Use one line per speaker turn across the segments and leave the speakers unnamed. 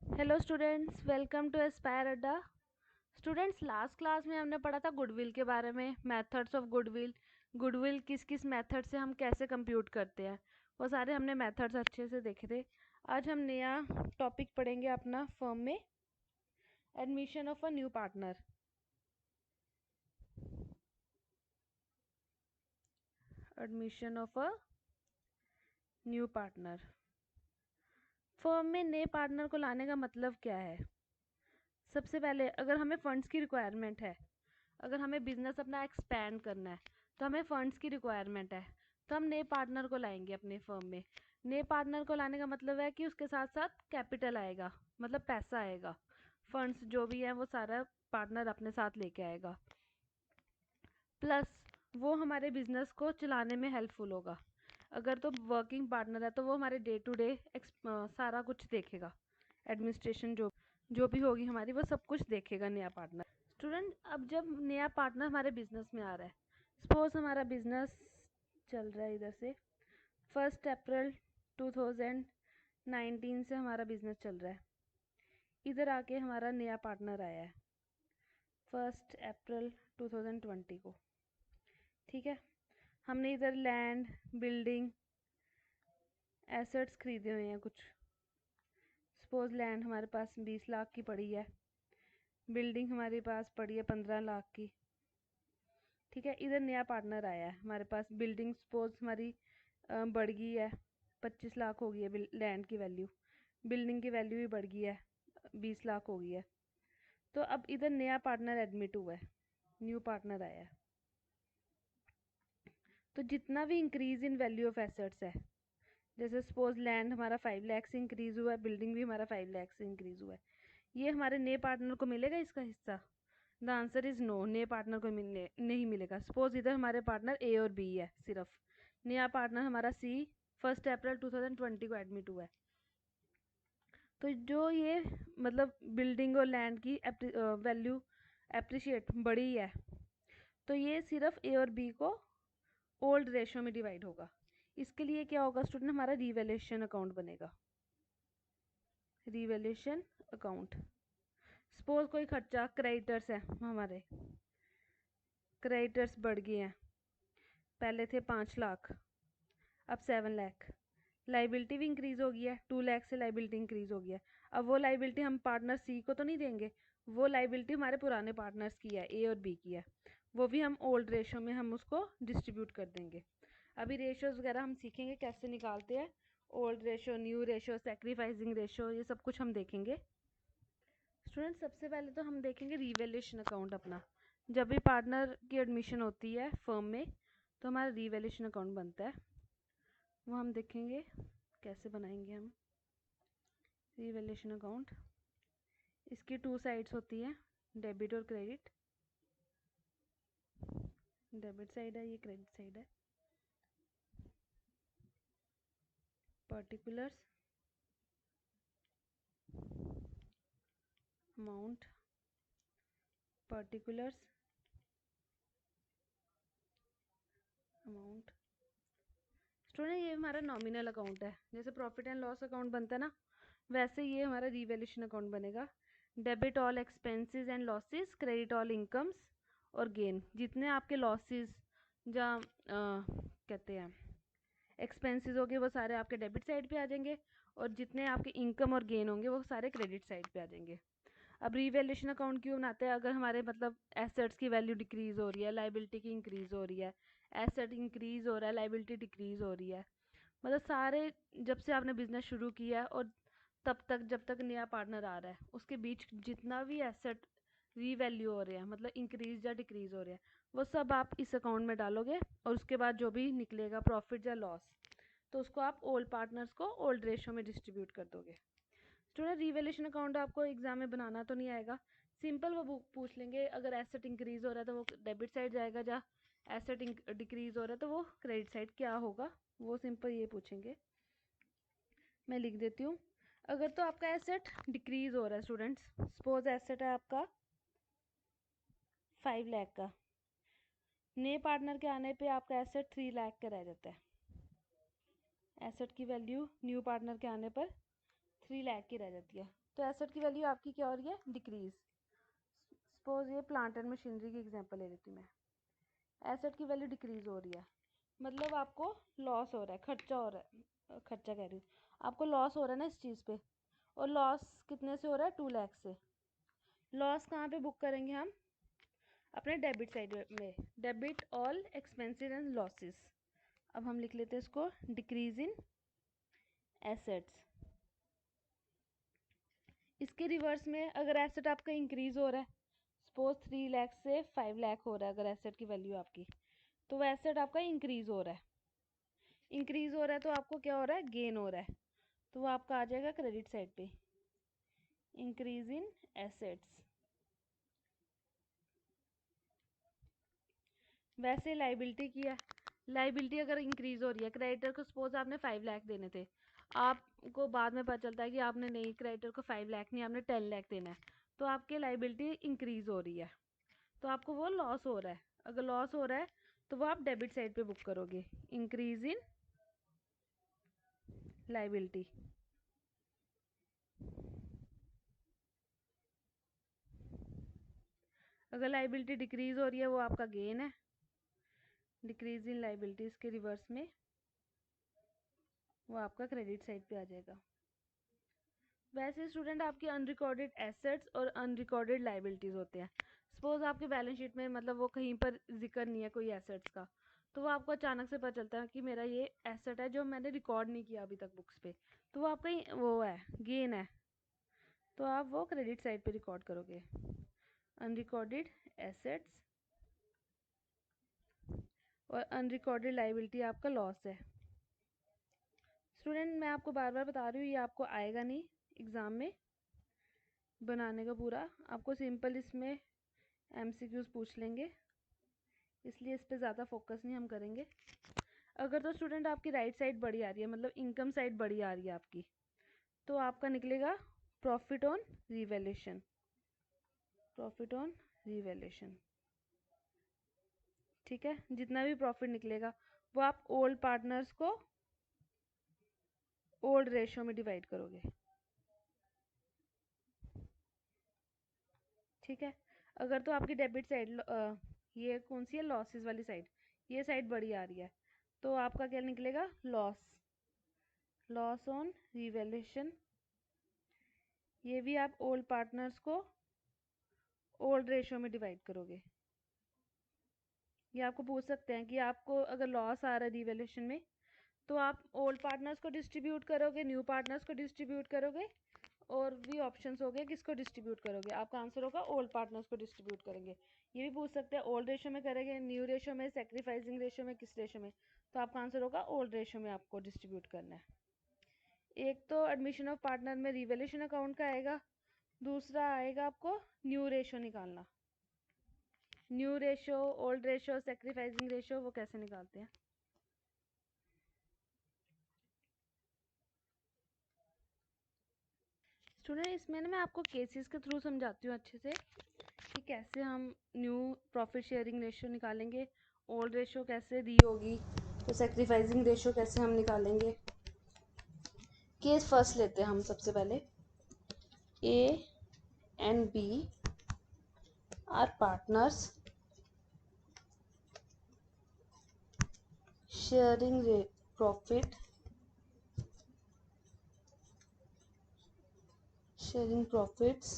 Hello students, welcome to aspire Adda. Students, last class में हमने पढ़ा था गुडविल के बारे में, मेथड्स ऑफ गुडविल। गुडविल किस किस मेथड से हम कैसे कंप्यूट करते हैं, वो सारे हमने मेथड्स अच्छे से देखे थे। आज हम नया टॉपिक पढ़ेंगे अपना फर्म में, admission of a new partner. Admission of a new partner. Firm में नए पार्टनर को लाने का मतलब क्या है? सबसे पहले, अगर हमें फंड्स की रिक्वायरमेंट है, अगर हमें बिजनेस अपना एक्सपैंड करना है तो हमें फंड्स की रिक्वायरमेंट है, तो हम नए पार्टनर को लाएंगे अपने फर्म में। नए पार्टनर को लाने का मतलब है कि उसके साथ साथ कैपिटल आएगा, मतलब पैसा आएगा, फंड्स जो भी है वो सारा पार्टनर अपने साथ लेके आएगा। प्लस वो हमारे बिजनेस को चलाने में हेल्पफुल होगा। अगर तो वर्किंग पार्टनर है तो वो हमारे डे टू डे सारा कुछ देखेगा, एडमिनिस्ट्रेशन जो जो भी होगी हमारी, वो सब कुछ देखेगा नया पार्टनर। स्टूडेंट, अब जब नया पार्टनर हमारे बिजनेस में आ रहा है, सपोज हमारा बिजनेस चल रहा है इधर से 1 अप्रैल 2019 से हमारा बिजनेस चल रहा है, इधर आके हमारा नया पार्टनर आया है 1 अप्रैल 2020 को। ठीक है, हमने इधर लैंड, बिल्डिंग, एसेट्स खरीदे हुए हैं कुछ। सपोज लैंड हमारे पास 20 लाख की पड़ी है, बिल्डिंग हमारे पास पड़ी है 15 लाख की। ठीक है, इधर नया पार्टनर आया है हमारे पास, बिल्डिंग सपोज हमारी बढ़ गई है, 25 लाख हो गई है लैंड की वैल्यू, बिल्डिंग की वैल्यू भी बढ़ गई है, 20 लाख हो गई है। तो अब इधर नया पार्टनर एडमिट हुआ है, न्यू पार्टनर आया है, तो जितना भी increase in value of assets है, जैसे सपोज लैंड हमारा 5 लाख से इंक्रीज हुआ है, बिल्डिंग भी हमारा 5 लाख से इंक्रीज हुआ है, ये हमारे नए पार्टनर को मिलेगा इसका हिस्सा? द आंसर इज नो, नए पार्टनर को नहीं मिलेगा। सपोज इधर हमारे पार्टनर ए और बी है, सिर्फ नया पार्टनर हमारा सी 1 अप्रैल 2020 को एडमिट हुआ है, तो जो ये मतलब बिल्डिंग और लैंड की वैल्यू एप्रिशिएट बढ़ी है, तो ये सिर्फ ए और बी को ओल्ड रेशो में डिवाइड होगा। इसके लिए क्या होगा स्टूडेंट, हमारा रिवैल्यूएशन अकाउंट बनेगा, रिवैल्यूएशन अकाउंट। सपोज कोई खर्चा, क्रेडिटर्स है हमारे, क्रेडिटर्स बढ़ गए हैं, पहले थे 5 लाख, अब 7 लाख। लाइबिलिटी भी इंक्रीज हो गई है, 2 लाख से लाइबिलिटी इंक्रीज हो गई है। अब वो लाइबिलिटी हम पार्टनर सी को तो नहीं देंगे, वो लाइबिलिटी हमारे पुराने पार्टनर्स की है, ए और बी की है, वो भी हम ओल्ड रेशो में हम उसको डिस्ट्रीब्यूट कर देंगे। अभी रेशोज वगैरह हम सीखेंगे कैसे निकालते हैं, old ratio, new ratio, sacrificing ratio, ये सब कुछ हम देखेंगे। स्टूडेंट, सबसे पहले तो हम देखेंगे रिवैल्यूएशन अकाउंट अपना। जब भी पार्टनर की एडमिशन होती है फर्म में तो हमारा रिवैल्यूएशन अकाउंट बनता है, वो हम देखेंगे कैसे बनाएंगे हम रिवैल्यूएशन अकाउंट। इसकी 2 साइड्स होती हैं, डेबिट और क्रेडिट। डेबिट साइड है, ये क्रेडिट साइड है। Particulars, amount, particulars, amount. Student, ये हमारा नॉमिनल अकाउंट है, जैसे प्रॉफिट एंड लॉस अकाउंट बनता है ना, वैसे ये हमारा रिवैल्यूएशन अकाउंट बनेगा। Debit all expenses and losses, credit all incomes और गेन। जितने आपके लॉसेस या कहते हैं एक्सपेंसेस होंगे वो सारे आपके डेबिट साइड पे आ जाएंगे, और जितने आपके इनकम और गेन होंगे वो सारे क्रेडिट साइड पे आ जाएंगे। अब रिवैल्यूएशन अकाउंट क्यों बनाते हैं? अगर हमारे मतलब एसेट्स की वैल्यू डिक्रीज हो रही है, लाइबिलिटी की इंक्रीज हो रही है, एसेट इंक्रीज हो रहा है, लाइबिलिटी डिक्रीज हो रही है, मतलब सारे जब से आपने बिजनेस शुरू किया है और तब तक जब तक नया पार्टनर आ रहा है उसके बीच जितना भी एसेट रीवैल्यू हो रहे हैं, मतलब इंक्रीज या डिक्रीज हो रहे हैं, वो सब आप इस अकाउंट में डालोगे, और उसके बाद जो भी निकलेगा प्रॉफिट या लॉस, तो उसको आप ओल्ड पार्टनर्स को ओल्ड रेशो में डिस्ट्रीब्यूट कर दोगे। स्टूडेंट, रिवैल्यूएशन अकाउंट आपको एग्जाम में बनाना तो नहीं आएगा, सिंपल वो पूछ लेंगे, अगर एसेट इंक्रीज हो रहा है तो वो डेबिट साइड जाएगा, जहाँ एसेट डिक्रीज हो रहा है तो वो क्रेडिट साइड क्या होगा, वो सिंपल ये पूछेंगे। मैं लिख देती हूँ। अगर तो आपका एसेट डिक्रीज हो रहा है स्टूडेंट्स, सपोज एसेट है आपका 5 लाख का, नए पार्टनर के आने पे आपका एसेट 3 लाख का रह जाता है, एसेट की वैल्यू न्यू पार्टनर के आने पर 3 लाख की रह जाती है। तो एसेट की वैल्यू आपकी क्या हो रही है, डिक्रीज। सपोज ये प्लांट एंड मशीनरी की एग्जांपल ले लेती हूँ मैं। एसेट की वैल्यू डिक्रीज हो रही है, मतलब आपको लॉस हो रहा है, खर्चा हो रहा है, खर्चा कह रही हूँ, आपको लॉस हो रहा है ना इस चीज़ पे। और लॉस कितने से हो रहा है, 2 लाख से। लॉस कहाँ पे बुक करेंगे हम, अपने डेबिट साइड में, debit all expenses and losses. अब हम लिख लेते हैं इसको, डिक्रीज इन एसेट्स। इसके रिवर्स में अगर एसेट आपका इंक्रीज हो रहा है, सपोज 3 लाख से 5 लाख हो रहा है अगर एसेट की वैल्यू आपकी, तो वो एसेट आपका इंक्रीज हो रहा है। इंक्रीज हो रहा है तो आपको क्या हो रहा है, गेन हो रहा है, तो वो आपका आ जाएगा क्रेडिट साइड पे, इंक्रीज इन एसेट्स। वैसे लाइबिलिटी की है, लाइबिलिटी अगर इंक्रीज हो रही है, क्रेडिटर को सपोज आपने 5 लाख देने थे, आपको बाद में पता चलता है कि आपने नहीं, क्रेडिटर को 5 लाख नहीं, आपने 10 लाख देना है, तो आपकी लाइबिलिटी इंक्रीज हो रही है, तो आपको वो लॉस हो रहा है। अगर लॉस हो रहा है तो वो आप डेबिट साइड पे बुक करोगे, इंक्रीज इन लाइबिलिटी। अगर लाइबिलिटी डिक्रीज हो रही है वो आपका गेन है, डिक्रीज इन लाइबिलिटीज के रिवर्स में वो आपका क्रेडिट साइड पे आ जाएगा। वैसे स्टूडेंट आपके अनरिकॉर्डेड एसेट्स और अनरिकॉर्डेड लाइबिलिटीज होते हैं। सपोज आपके बैलेंस शीट में मतलब वो कहीं पर जिक्र नहीं है कोई एसेट्स का, तो वो आपको अचानक से पता चलता है कि मेरा ये एसेट है जो मैंने रिकॉर्ड नहीं किया अभी तक बुक्स पे, तो वो आपका वो है, गेन है, तो आप वो क्रेडिट साइड पे रिकॉर्ड करोगे, अनरिकॉर्डेड एसेट्स। और अनरिकॉर्डेड लाइबिलिटी आपका लॉस है। स्टूडेंट मैं आपको बार बार बता रही हूँ, ये आपको आएगा नहीं एग्ज़ाम में बनाने का पूरा, आपको सिंपल इसमें MCQs पूछ लेंगे, इसलिए इस पर ज़्यादा फोकस नहीं हम करेंगे। अगर तो स्टूडेंट आपकी राइट साइड बड़ी आ रही है, मतलब इनकम साइड बड़ी आ रही है आपकी, तो आपका निकलेगा profit on revaluation, profit on revaluation. ठीक है, जितना भी प्रॉफिट निकलेगा वो आप ओल्ड पार्टनर्स को ओल्ड रेशियो में डिवाइड करोगे। ठीक है, अगर तो आपकी डेबिट साइड ये कौन सी है, लॉसेस वाली साइड, ये साइड बड़ी आ रही है, तो आपका क्या निकलेगा, लॉस, लॉस ऑन रिवैल्यूएशन। ये भी आप ओल्ड पार्टनर्स को ओल्ड रेशियो में डिवाइड करोगे। ये आपको पूछ सकते हैं कि आपको अगर लॉस आ रहा है रिवैल्यूएशन में, तो आप ओल्ड पार्टनर्स को डिस्ट्रीब्यूट करोगे, न्यू पार्टनर्स को डिस्ट्रीब्यूट करोगे, और भी ऑप्शंस हो गए किसको डिस्ट्रीब्यूट करोगे, आपका आंसर होगा ओल्ड पार्टनर्स को डिस्ट्रीब्यूट करेंगे। ये भी पूछ सकते हैं ओल्ड रेशियो में करेंगे, न्यू रेशियो में, सेक्रीफाइसिंग रेशियो में, किस रेशियो में, तो आपका आंसर होगा ओल्ड रेशियो में आपको डिस्ट्रीब्यूट करना है। एक तो एडमिशन ऑफ पार्टनर में रिवैल्यूएशन अकाउंट का आएगा, दूसरा आएगा आपको न्यू रेशियो निकालना। New ratio, old ratio, sacrificing ratio, वो कैसे निकालते हैं। स्टूडेंट इसमें ना मैं आपको केसेस के थ्रू समझाती हूँ अच्छे से कि कैसे हम न्यू प्रॉफिट शेयरिंग रेशियो निकालेंगे, ओल्ड रेशियो कैसे दी होगी, तो सेक्रीफाइसिंग रेशियो कैसे हम निकालेंगे। केस फर्स्ट लेते हैं हम सबसे पहले, A and B are partners sharing profit, sharing profits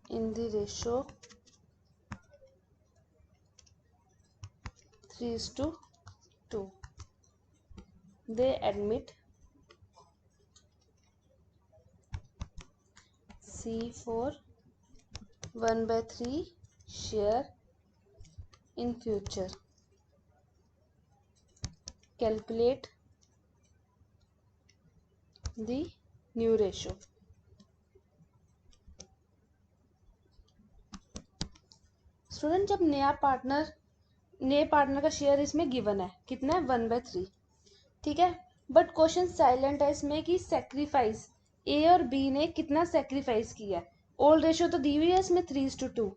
in the ratio 3:2. They admit C for 1/3 share in future. Calculate the new ratio. Student जब नए पार्टनर का शेयर इसमें गिवन है, कितना है, 1/3, ठीक है, बट क्वेश्चन साइलेंट है इसमें कि सेक्रीफाइस ए और बी ने कितना सेक्रीफाइस किया है। ओल्ड रेशियो तो दी हुई है इसमें 3:2,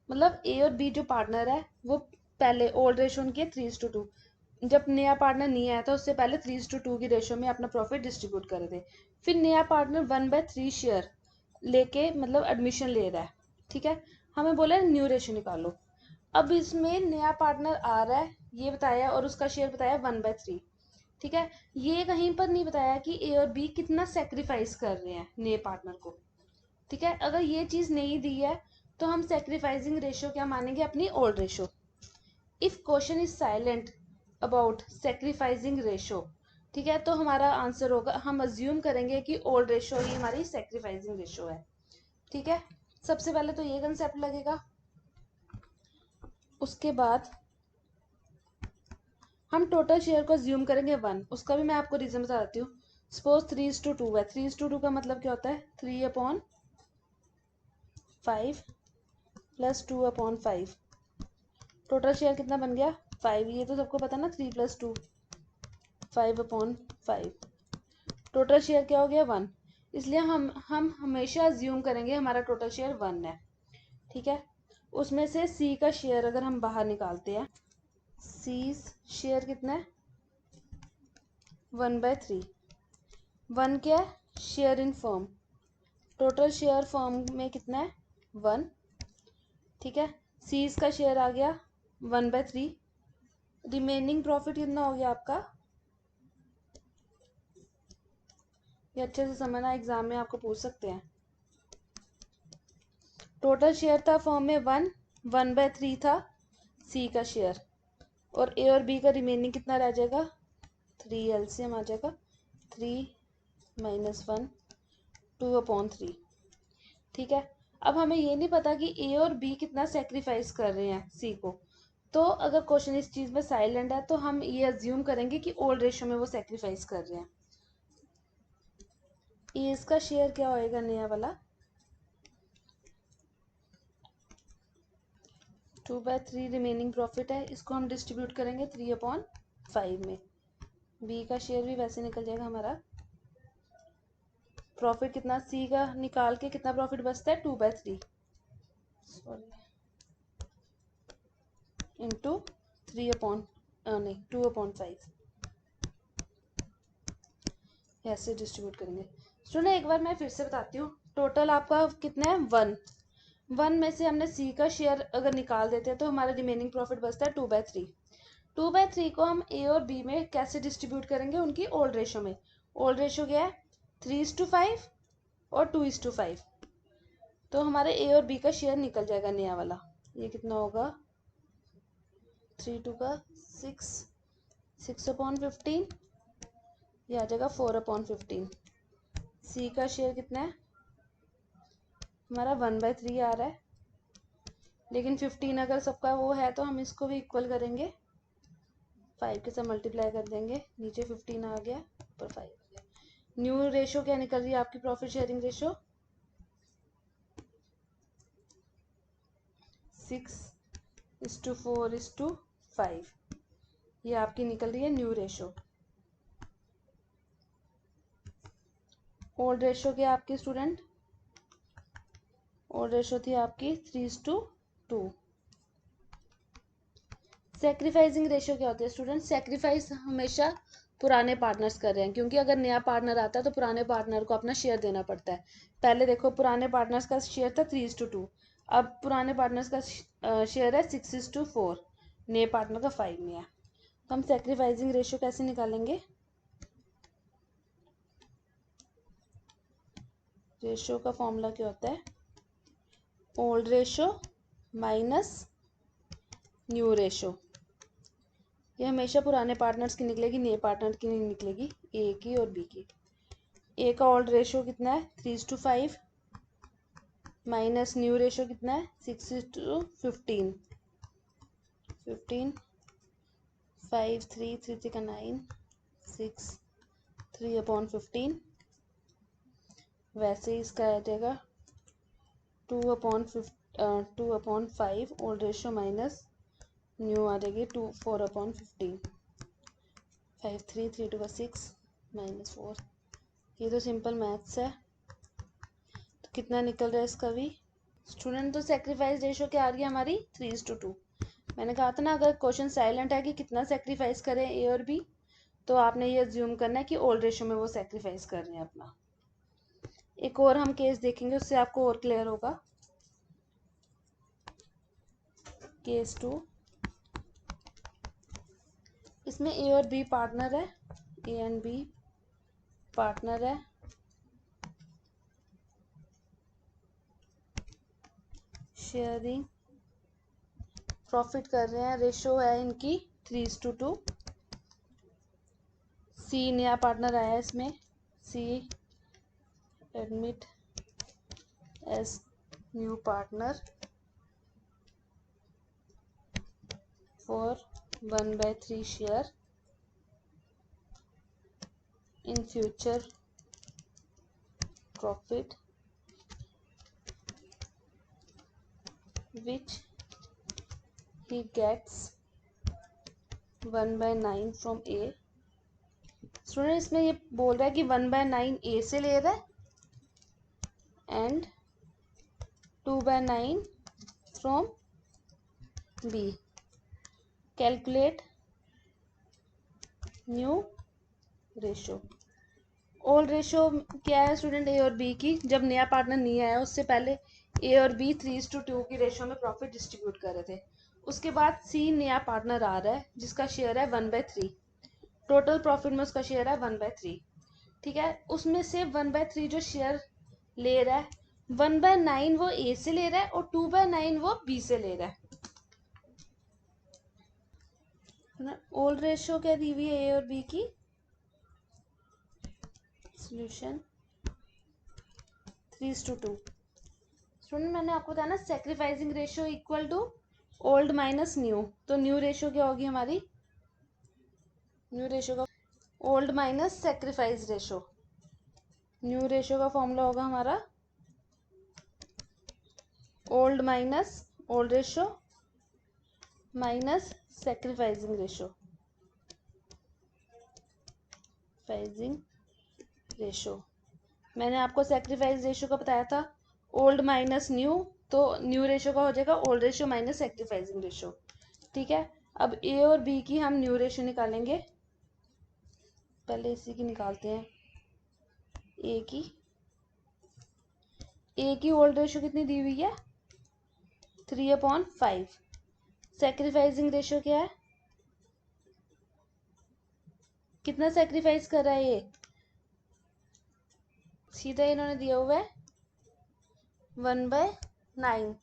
मतलब ए और बी जो पार्टनर है वो पहले ओल्ड रेशियो उनकी है 3:2, जब नया पार्टनर नहीं आया था उससे पहले 3:2 की रेशो में अपना प्रॉफिट डिस्ट्रीब्यूट कर रहे थे। फिर नया पार्टनर 1/3 शेयर लेके मतलब एडमिशन ले रहा है, ठीक है, हमें बोला न्यू रेशो निकालो। अब इसमें नया पार्टनर आ रहा है ये बताया और उसका शेयर बताया 1/3, ठीक है। ये कहीं पर नहीं बताया कि ए और बी कितना सेक्रीफाइस कर रहे हैं नए पार्टनर को, ठीक है। अगर ये चीज नहीं दी है तो हम सेक्रीफाइसिंग रेशियो क्या मानेंगे, अपनी old ratio. If question is silent about sacrificing ratio, ठीक है, तो हमारा आंसर होगा, हम अज्यूम करेंगे कि ओल्ड रेशो ही हमारी सेक्रीफाइसिंग रेशो है, ठीक है। सबसे पहले तो ये कंसेप्ट लगेगा। उसके बाद हम टोटल शेयर को अज्यूम करेंगे 1, उसका भी मैं आपको रीजन बता देती हूँ। सपोज 3:2 है, 3:2 का मतलब क्या होता है, 3/5 प्लस 2/5। टोटल शेयर कितना बन गया 5, ये तो सबको पता ना, 3 + 2 5/5। टोटल शेयर क्या हो गया 1, इसलिए हम हमेशा अज्यूम करेंगे हमारा टोटल शेयर 1 है, ठीक है। उसमें से सी का शेयर अगर हम बाहर निकालते हैं, सी शेयर कितना है 1/3। 1 क्या है, share in firm, total share firm में कितना है 1, ठीक है। सीज का शेयर आ गया 1/3। रिमेनिंग प्रॉफिट कितना हो गया आपका, ये अच्छे से समझना, एग्जाम में आपको पूछ सकते हैं। टोटल शेयर था फर्म में 1/3 था सी का शेयर, और ए और बी का रिमेनिंग कितना रह जाएगा 3, एलसीएम आ जाएगा 3 - 1 2/3, ठीक है। अब हमें ये नहीं पता कि ए और बी कितना सेक्रीफाइस कर रहे हैं सी को, तो अगर क्वेश्चन इस चीज में साइलेंट है तो हम ये अज्यूम करेंगे कि ओल्ड रेशो में वो सेक्रीफाइस कर रहे हैं। इसका शेयर क्या होएगा नया वाला 2/3 रिमेनिंग प्रॉफिट है, इसको हम डिस्ट्रीब्यूट करेंगे 3/5 में। बी का शेयर भी वैसे निकल जाएगा हमारा। प्रॉफिट कितना सी का निकाल के कितना प्रॉफिट बचता है 2/3 सॉरी इंटू 2/5 ऐसे डिस्ट्रीब्यूट करेंगे। स्टूडेंट एक बार मैं फिर से बताती हूँ, टोटल आपका कितना है 1 में से हमने सी का शेयर अगर निकाल देते हैं तो हमारा रिमेनिंग प्रॉफिट बचता है 2/3। 2/3 को हम ए और बी में कैसे डिस्ट्रीब्यूट करेंगे, उनकी ओल्ड रेशो में। ओल्ड रेशो क्या है 3:5 और 2:5, तो हमारे ए और बी का शेयर निकल जाएगा नया वाला। ये कितना होगा 3 × 2 = 6, 6/15, ये आ जाएगा 4/15। सी का शेयर कितना है हमारा 1/3 आ रहा है, लेकिन 15 अगर सबका वो है तो हम इसको भी इक्वल करेंगे, 5 के साथ मल्टीप्लाई कर देंगे, नीचे 15 आ गया ऊपर 5 आ गया। न्यू रेशो क्या निकल रही है आपकी प्रॉफिट शेयरिंग रेशो 6:4:5, ये आपकी निकल रही है न्यू रेशो। ओल्ड रेशो क्या आपकी स्टूडेंट, ओल्ड रेशो थी आपकी 3:2। सेक्रीफाइसिंग रेशियो क्या होती है स्टूडेंट, सेक्रीफाइस हमेशा पुराने पार्टनर्स कर रहे हैं, क्योंकि अगर नया पार्टनर आता है तो पुराने पार्टनर को अपना शेयर देना पड़ता है। पहले देखो पुराने पार्टनर्स का शेयर था 3:2, अब पुराने पार्टनर्स का शेयर है 6:4, नए पार्टनर का 5 में है। तो हम सेक्रीफाइसिंग रेशियो कैसे निकालेंगे, रेशियो का फॉर्मूला क्या होता है, old ratio minus new ratio. ये हमेशा पुराने पार्टनर्स की निकलेगी, नए पार्टनर की नहीं निकलेगी, ए की और बी की। ए का ओल्ड रेशो कितना है 3:5 माइनस न्यू रेशो कितना है 6:15, 15 5 3 3 3 का 9 6 3/15, वैसे ही इसका आ जाएगा 2/5 ओल्ड रेशो माइनस न्यू आ जाएगी 4/15, 5 3 3 2 का 6 -4। ये तो सिंपल मैथ्स है, तो कितना निकल रहा है इसका भी स्टूडेंट, तो सेक्रीफाइस रेशो क्या आ रही है हमारी 3:2। मैंने कहा था ना, अगर क्वेश्चन साइलेंट है कि कितना सेक्रीफाइस करें ए और बी, तो आपने ये अज्यूम करना है कि ओल्ड रेशो में वो सेक्रीफाइस कर रहे हैं अपना। एक और हम केस देखेंगे, उससे आपको और क्लियर होगा। केस 2, इसमें ए और बी पार्टनर है, ए एंड बी पार्टनर है, शेयरिंग प्रॉफिट कर रहे हैं, रेशो है इनकी 3:2। सी नया पार्टनर आया है इसमें, C admit as new partner for 1/3 share in future profit which he gets 1/9 from A। Student इसमें ये बोल रहा है कि 1/9 A से ले रहा है and 2/9 from B। Calculate new ratio. Old ratio क्या है स्टूडेंट, ए और बी की, जब नया पार्टनर नहीं आया उससे पहले ए और बी 3:2 की रेशो में प्रॉफिट डिस्ट्रीब्यूट कर रहे थे। उसके बाद सी नया पार्टनर आ रहा है जिसका शेयर है 1/3, टोटल प्रॉफिट में उसका शेयर है 1/3। ठीक है, उसमें से 1/3 जो शेयर ले रहा है, 1/9 वो ए से ले रहा है और 2/9 वो बी से ले रहा है। ओल्ड रेशो क्या दी हुई है ए और बी की, सॉल्यूशन 3:2। स्टूडेंट मैंने आपको बताया ना, sacrificing ratio equal to old minus new, तो न्यू रेशियो क्या होगी हमारी, न्यू रेशियो का old minus sacrifice ratio, new ratio का फॉर्मूला होगा हमारा old minus old ratio minus sacrificing ratio, फाइजिंग रेशियो। मैंने आपको सेक्रीफाइस रेशियो का बताया था, ओल्ड माइनस न्यू, तो न्यू रेशियो का हो जाएगा old ratio minus sacrificing ratio. ठीक है, अब ए और बी की हम न्यू रेशियो निकालेंगे, पहले इसी की निकालते हैं। ए की ओल्ड रेशियो कितनी दी हुई है, 3/5। सेक्रीफाइसिंग रेशियो क्या है, कितना सेक्रीफाइस कर रहा है ये, सीधा इन्होंने दिया हुआ है 1/9।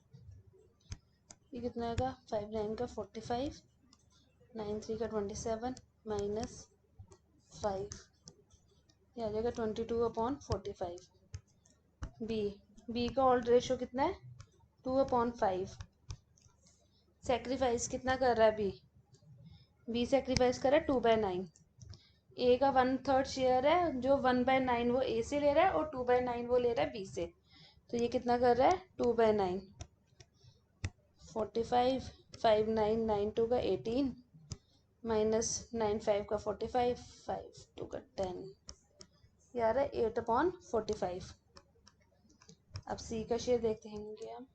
ये कितना होगा, 5/9 का 45, 9/3 का 27 माइनस 5, ये आ जाएगा 22/45। बी का ओल्ड रेशियो कितना है, 2/5। सेक्रीफाइस कितना कर रहा है बी सेक्रीफाइस कर रहा है 2/9। ए का 1/3 शेयर है, जो 1/9 वो ए से ले रहा है और 2/9 वो ले रहा है बी से, तो ये कितना कर रहा है 2/9, 45, 5 9 9 2 का 18 माइनस 9 5 का 45, 5 2 का 10, ये आ रहा है 8/45। अब सी का शेयर देखते हैं हम,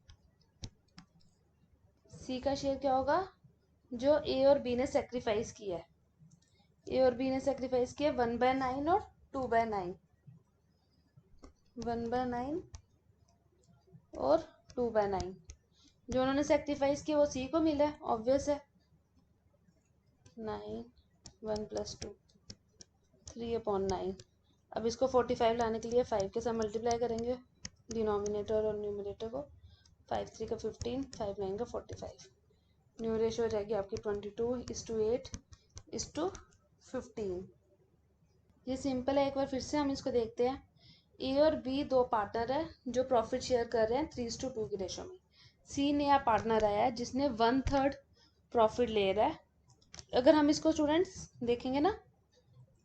सी का शेयर क्या होगा, जो ए और बी ने सेक्रीफाइस किया है, ए और बी ने सेक्रीफाइस किया 1/9 और 2/9, 1/9 और 2/9, जो उन्होंने सेक्रीफाइस किया वो सी को मिला है, ऑब्वियस है। 9 1 + 2 3/9। अब इसको 45 लाने के लिए 5 के साथ मल्टीप्लाई करेंगे डिनोमिनेटर और न्यूमरेटर को, 5 3 का 15, 5 9 का 45। न्यू रेशियो हो जाएगी आपकी 22:8:15। ये सिंपल है, एक बार फिर से हम इसको देखते हैं। ए और बी दो पार्टनर है जो प्रॉफिट शेयर कर रहे हैं 3:2 की रेशो में। सी नया पार्टनर आया है जिसने 1/3 प्रॉफिट ले रहा है। अगर हम इसको स्टूडेंट्स देखेंगे ना,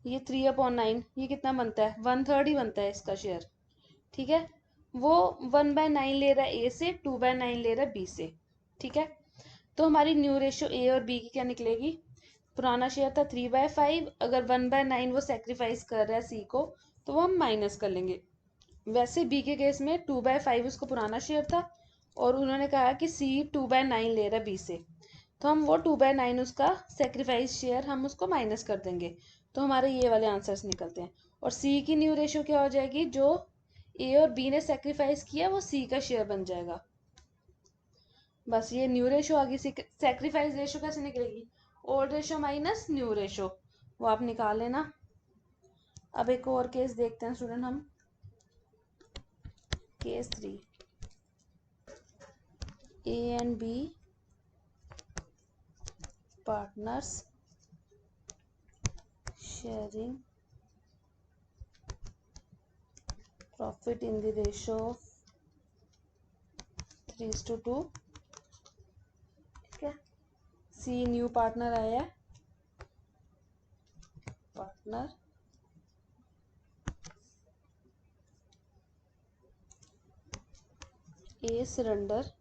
ये 3/9 ये कितना बनता है, 1/3 ही बनता है इसका शेयर। ठीक है, वो 1/9 ले रहा है ए से, 2/9 ले रहा है बी से। ठीक है, तो हमारी न्यू रेशियो ए और बी की क्या निकलेगी, पुराना शेयर था 3/5, अगर 1/9 वो सेक्रीफाइस कर रहा है सी को, तो वो हम माइनस कर लेंगे। वैसे बी के केस में 2/5 उसको पुराना शेयर था और उन्होंने कहा कि सी 2/9 ले रहा है बी से, तो हम वो 2/9 उसका सेक्रीफाइस शेयर हम उसको माइनस कर देंगे, तो हमारे ये वाले आंसर्स निकलते हैं। और सी की न्यू रेशियो क्या हो जाएगी, जो ए और बी ने सेक्रीफाइस किया वो सी का शेयर बन जाएगा। बस ये न्यू रेशियो आ गई। सेक्रीफाइस रेशियो कैसे निकलेगी, old ratio minus new ratio, वो आप निकाल लेना। अब एक और केस देखते हैं स्टूडेंट हम, case 3, A and B partners sharing profit in the ratio of 3:2। ठीक है, सी न्यू पार्टनर आया है, पार्टनर ए सरेंडर,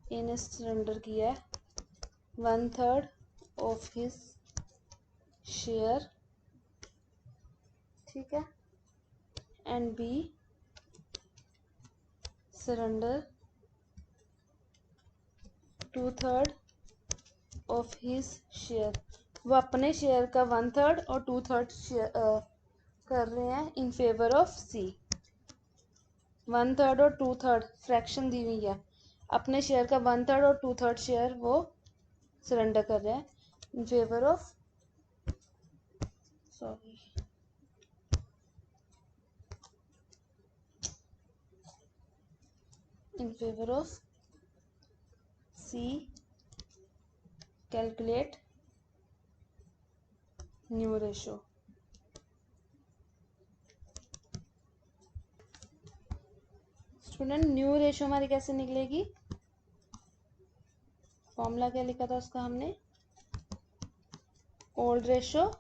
ए ने सरेंडर किया है 1/3 ऑफ हिज शेयर, ठीक है, and B surrender 2/3 of his share. वो अपने शेयर का 1/3 और 2/3 शेयर कर रहे हैं इन फेवर ऑफ सी। 1/3 और 2/3 फ्रैक्शन दी हुई है, अपने शेयर का 1/3 और 2/3 शेयर वो सरेंडर कर रहे हैं in favour of, sorry, in favour of C. Calculate new ratio. Student new ratio हमारी कैसे निकलेगी, फॉर्मूला क्या लिखा था उसका हमने, old ratio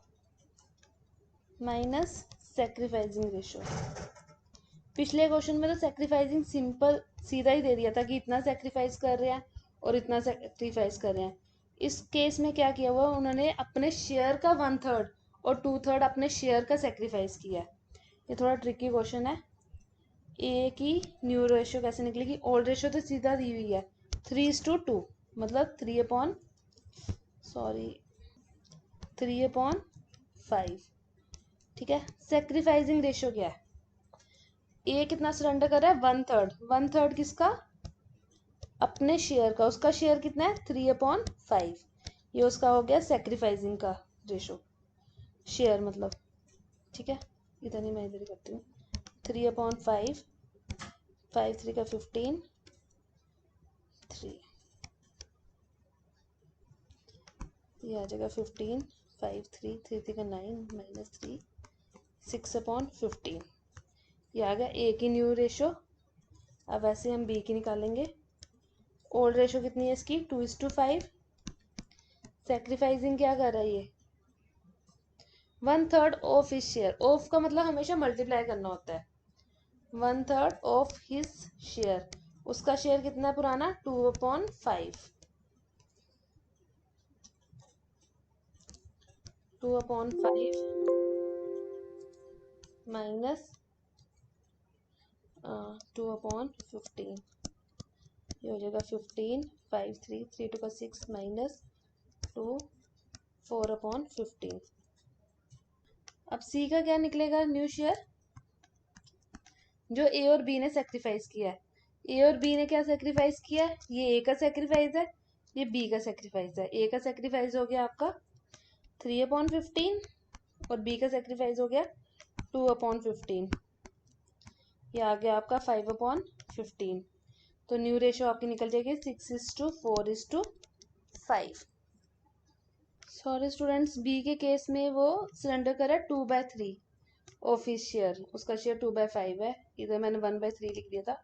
minus sacrificing ratio. पिछले क्वेश्चन में तो सेक्रीफाइसिंग सिंपल सीधा ही दे दिया था कि इतना सेक्रीफाइस कर रहे हैं और इतना सेक्रीफाइस कर रहे हैं। इस केस में क्या किया हुआ, उन्होंने अपने शेयर का 1/3 और 2/3 अपने शेयर का सेक्रीफाइस किया है। ये थोड़ा ट्रिकी क्वेश्चन है। ए की न्यू रेशियो कैसे निकलेगी, ओल्ड रेशियो तो सीधा दी हुई है 3:2, मतलब 3/5। ठीक है, सेक्रीफाइसिंग रेशियो क्या है, ए कितना सरेंडर कर रहा है 1/3, 1/3 किसका, अपने शेयर का, उसका शेयर कितना है 3/5, ये उसका हो गया सेक्रीफाइसिंग का रेशो, शेयर मतलब। ठीक है, इधर नहीं, मैं इधर ही करती हूँ, 3/5, 5 3 का 15, 3, ये आ जाएगा 15, 5 3 3 3 का 9 -3, 6/15, ये आ गया ए की न्यू रेशो। अब वैसे हम बी की निकालेंगे। ओल्ड रेशो कितनी है इसकी 2:5, सेक्रीफाइसिंग क्या कर रहा है ये 1/3 ऑफ हिज शेयर, ऑफ का मतलब हमेशा मल्टीप्लाई करना होता है, 1/3 ऑफ हिज शेयर, उसका शेयर कितना है पुराना 2/5, 2/5 माइनस 2/15, ये हो जाएगा 15, 5 3 3 2 का 6 -2, 4/15। अब सी का क्या निकलेगा न्यू शेयर, जो ए और बी ने सेक्रीफाइस किया है। ए और बी ने क्या सेक्रीफाइस किया है, ये ए का सेक्रीफाइस है, ये बी का सेक्रीफाइस है। ए का सेक्रीफाइस हो गया आपका 3/15 और बी का सेक्रीफाइस हो गया 2/15, ये आ गया आपका 5/15। तो न्यू रेशो आपकी निकल जाएगी 6:4:5। सॉरी स्टूडेंट्स, बी के केस में वो सरेंडर करा 2/3 ऑफ हिज शेयर, उसका शेयर 2/5 है, इधर मैंने 1/3 लिख दिया था,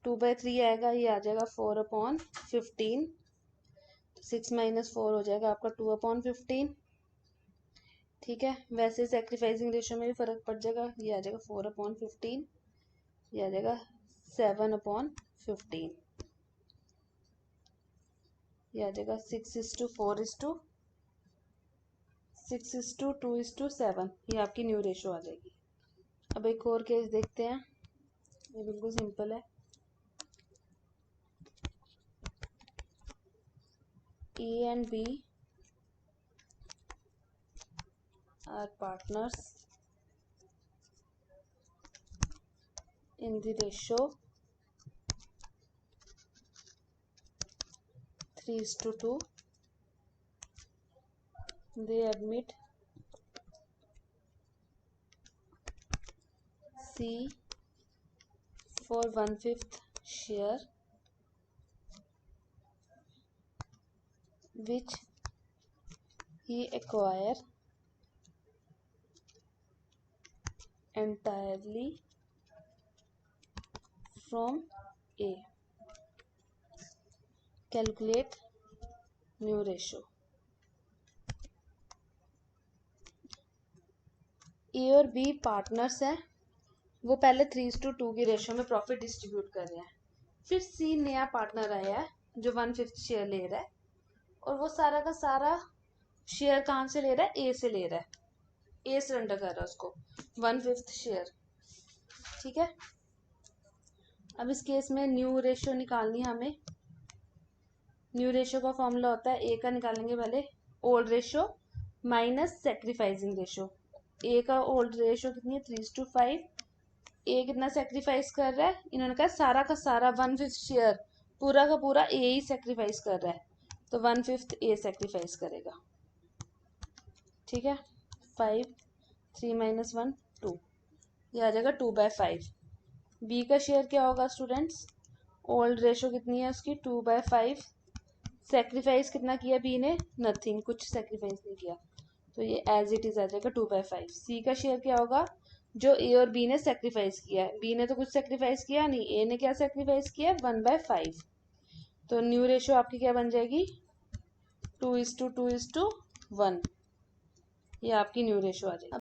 2/3 आएगा, ये आ जाएगा 4/15, 6 - 4 हो जाएगा आपका 2/15। ठीक है, वैसे सेक्रीफाइसिंग रेशियो में भी फर्क पड़ जाएगा, ये आ जाएगा 4/15, ये आ जाएगा 7/15, ये आ जाएगा 6:4:6:2:7, ये आपकी न्यू रेशो आ जाएगी। अब एक और केस देखते हैं, ये बिल्कुल सिंपल है। A and B are partners in the ratio 3:2. They admit C for 1/5 share, which he acquire entirely from A. Calculate new ratio. ए और बी पार्टनर्स हैं, वो पहले 3:2 की रेशो में प्रॉफिट डिस्ट्रीब्यूट कर रहे हैं। फिर सी नया पार्टनर आया है जो 1/5 शेयर ले रहा है, और वो सारा का सारा शेयर कहाँ से ले रहा है? ए से ले रहा है। ए सरेंडर कर रहा है उसको 1/5 शेयर। ठीक है, अब इस केस में न्यू रेशियो निकालनी है हमें। न्यू रेशियो का फॉर्मूला होता है, ए का निकालेंगे पहले old ratio minus sacrificing ratio. A का ओल्ड रेशियो कितनी है? 3:5। ए कितना सेक्रीफाइस कर रहा है? इन्होंने कहा सारा का सारा 1/5 शेयर पूरा का पूरा ए ही सेक्रीफाइस कर रहा है, तो 1/5 ए सेक्रीफाइस करेगा। ठीक है, 5 3 - 1 2, ये आ जाएगा 2/5। बी का शेयर क्या होगा स्टूडेंट्स? ओल्ड रेशो कितनी है उसकी? 2/5। सेक्रीफाइस कितना किया बी ने? नथिंग, कुछ सेक्रीफाइस नहीं किया, तो ये एज इट इज आ जाएगा 2/5। सी का शेयर क्या होगा? जो ए और बी ने सेक्रीफाइस किया है। बी ने तो कुछ सेक्रीफाइस किया नहीं, ए ने क्या सेक्रीफाइस किया? 1/5। तो न्यू रेशो आपकी क्या बन जाएगी? 2:2:1। ये आपकी न्यू रेशो आ जाएगी।